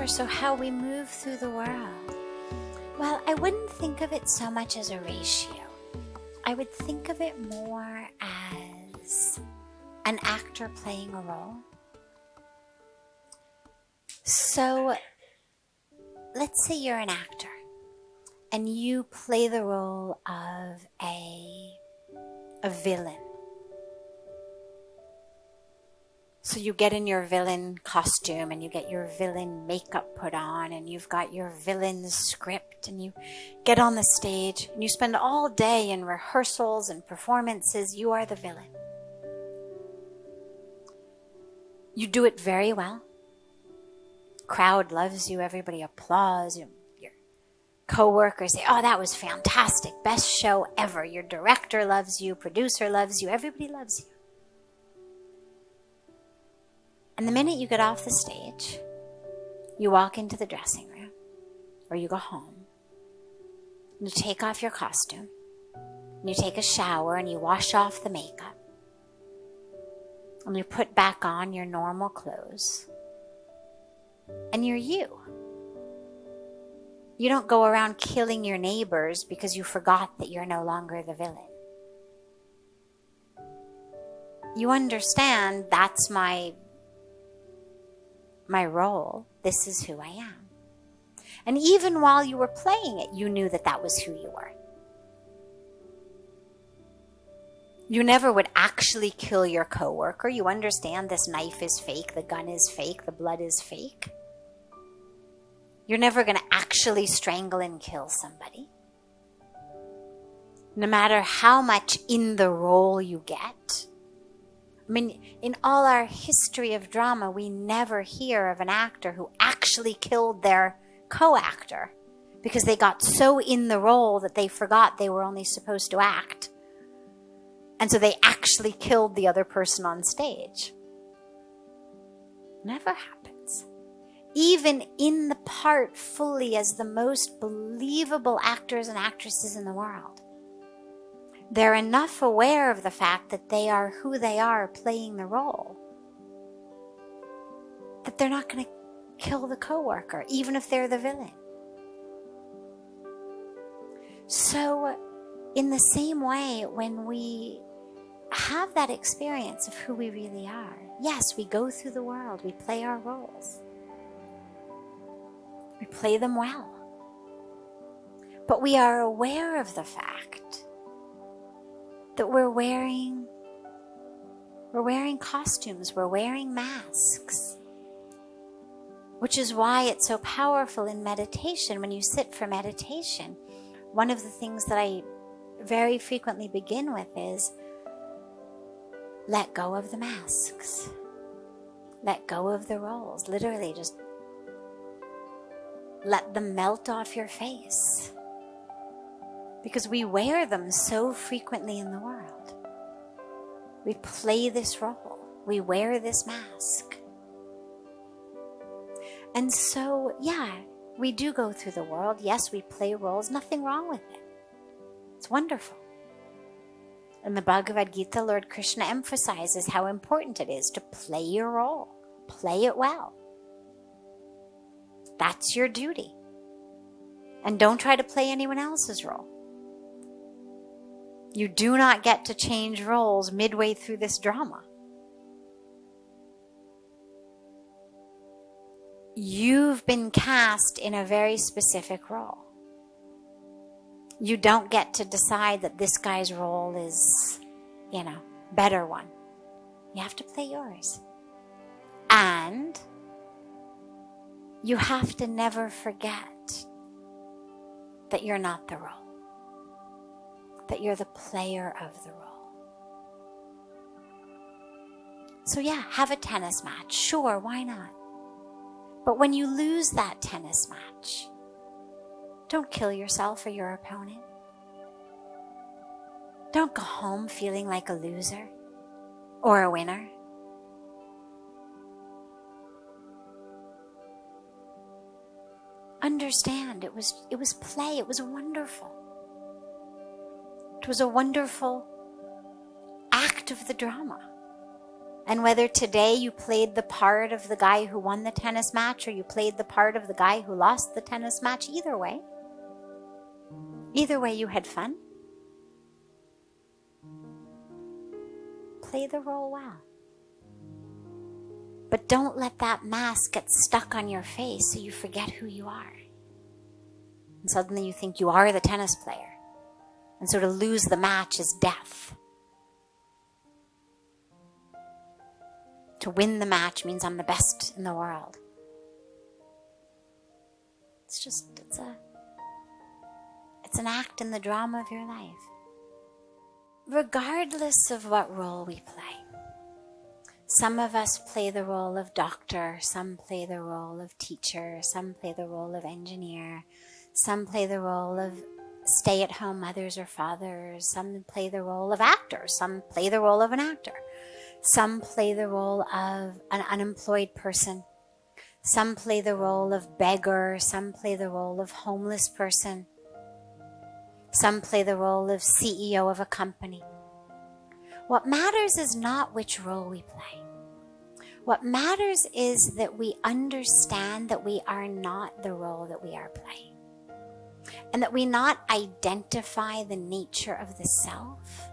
So how we move through the world. Well, I wouldn't think of it so much as a ratio. I would think of it more as an actor playing a role. So let's say you're an actor and you play the role of a villain. So you get in your villain costume and you get your villain makeup put on and you've got your villain script and you get on the stage and you spend all day in rehearsals and performances. You are the villain. You do it very well. Crowd loves you. Everybody applauds. Your co-workers say, oh, that was fantastic. Best show ever. Your director loves you. Producer loves you. Everybody loves you. And the minute you get off the stage, you walk into the dressing room, or you go home, and you take off your costume, and you take a shower, and you wash off the makeup, and you put back on your normal clothes, and you're you. You don't go around killing your neighbors because you forgot that you're no longer the villain. You understand that's my role. This is who I am. And even while you were playing it, you knew that that was who you were. You never would actually kill your coworker. You understand this knife is fake, the gun is fake, the blood is fake. You're never going to actually strangle and kill somebody. No matter how much in the role you get. I mean, in all our history of drama, we never hear of an actor who actually killed their co-actor because they got so in the role that they forgot they were only supposed to act. And so they actually killed the other person on stage. Never happens. Even in the part fully as the most believable actors and actresses in the world, they're enough aware of the fact that they are who they are playing the role that they're not going to kill the coworker, even if they're the villain. So, in the same way, when we have that experience of who we really are, yes, we go through the world, we play our roles. We play them well. But we are aware of the fact that we're wearing costumes, we're wearing masks. Which is why it's so powerful in meditation. When you sit for meditation, one of the things that I very frequently begin with is let go of the masks. Let go of the roles. Literally just let them melt off your face. Because we wear them so frequently in the world. We play this role. We wear this mask. And so, yeah, we do go through the world. Yes, we play roles. Nothing wrong with it. It's wonderful. In the Bhagavad Gita, Lord Krishna emphasizes how important it is to play your role. Play it well. That's your duty. And don't try to play anyone else's role. You do not get to change roles midway through this drama. You've been cast in a very specific role. You don't get to decide that this guy's role is, better one. You have to play yours. And you have to never forget that you're not the role. That you're the player of the role. So yeah, have a tennis match. Sure, why not? But when you lose that tennis match, don't kill yourself or your opponent. Don't go home feeling like a loser or a winner. Understand, it was play. It was wonderful. It was a wonderful act of the drama. And whether today you played the part of the guy who won the tennis match or you played the part of the guy who lost the tennis match, either way you had fun. Play the role well. But don't let that mask get stuck on your face so you forget who you are. And suddenly you think you are the tennis player. And so to lose the match is death. To win the match means I'm the best in the world. It's an act in the drama of your life. Regardless of what role we play. Some of us play the role of doctor, some play the role of teacher, some play the role of engineer, some play the role of stay-at-home mothers or fathers, some play the role of actors, some play the role of an actor. Some play the role of an unemployed person. Some play the role of beggar. Some play the role of homeless person. Some play the role of CEO of a company. What matters is not which role we play. What matters is that we understand that we are not the role that we are playing. And that we not identify the nature of the self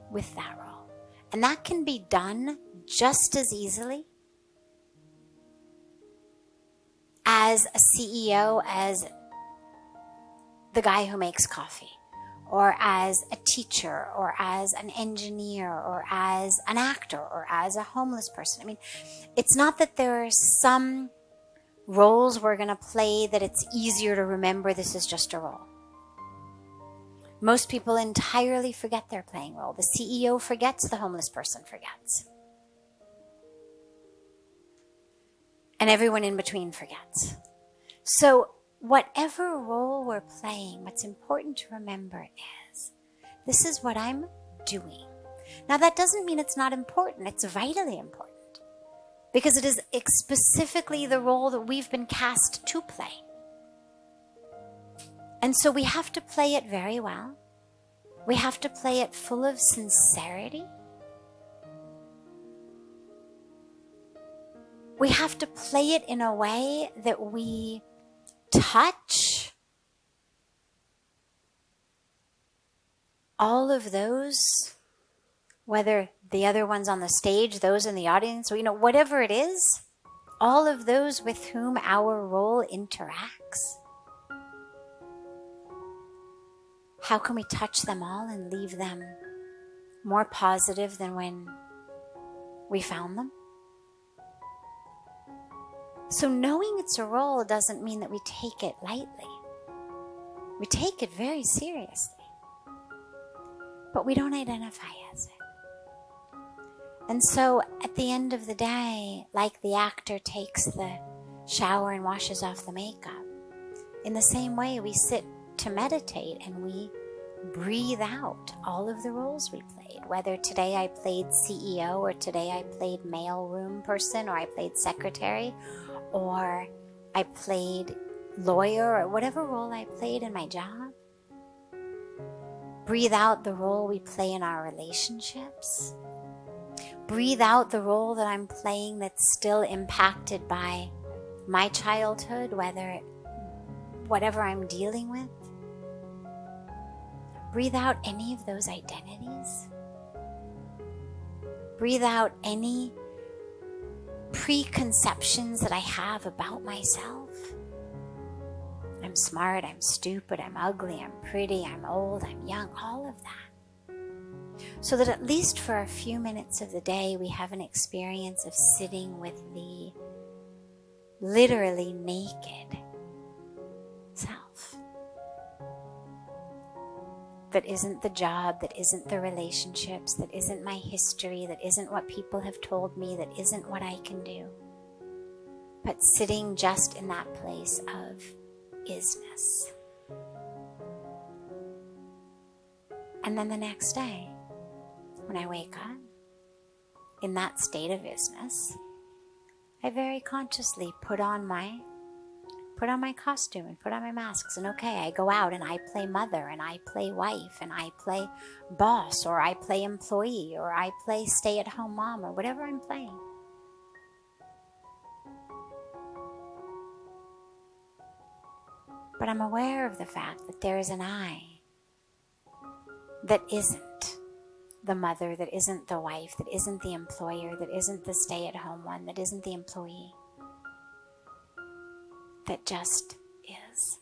with that role. And that can be done just as easily as a CEO, as the guy who makes coffee, or as a teacher, or as an engineer, or as an actor, or as a homeless person. I mean, it's not that there are some roles we're going to play that it's easier to remember this is just a role. Most people entirely forget their playing role. The CEO forgets, the homeless person forgets. And everyone in between forgets. So whatever role we're playing, what's important to remember is, this is what I'm doing. Now that doesn't mean it's not important. It's vitally important. Because it is specifically the role that we've been cast to play. And so we have to play it very well. We have to play it full of sincerity. We have to play it in a way that we touch all of those, whether the other ones on the stage, those in the audience, or, whatever it is, all of those with whom our role interacts. How can we touch them all and leave them more positive than when we found them? So knowing it's a role doesn't mean that we take it lightly. We take it very seriously. But we don't identify as it. And so at the end of the day, like the actor takes the shower and washes off the makeup, in the same way we sit to meditate and we breathe out all of the roles we played. Whether today I played CEO, or today I played mailroom person, or I played secretary, or I played lawyer, or whatever role I played in my job. Breathe out the role we play in our relationships. Breathe out the role that I'm playing that's still impacted by my childhood, whatever I'm dealing with. Breathe out any of those identities. Breathe out any preconceptions that I have about myself. I'm smart, I'm stupid, I'm ugly, I'm pretty, I'm old, I'm young, all of that. So that at least for a few minutes of the day, we have an experience of sitting with the literally naked self. That isn't the job, that isn't the relationships, that isn't my history, that isn't what people have told me, that isn't what I can do. But sitting just in that place of isness. And then the next day, when I wake up, in that state of isness, I very consciously put on my put on my costume and put on my masks, and okay, I go out and I play mother, and I play wife, and I play boss, or I play employee, or I play stay-at-home mom, or whatever I'm playing. But I'm aware of the fact that there is an I that isn't the mother, that isn't the wife, that isn't the employer, that isn't the stay-at-home one, that isn't the employee, that just is.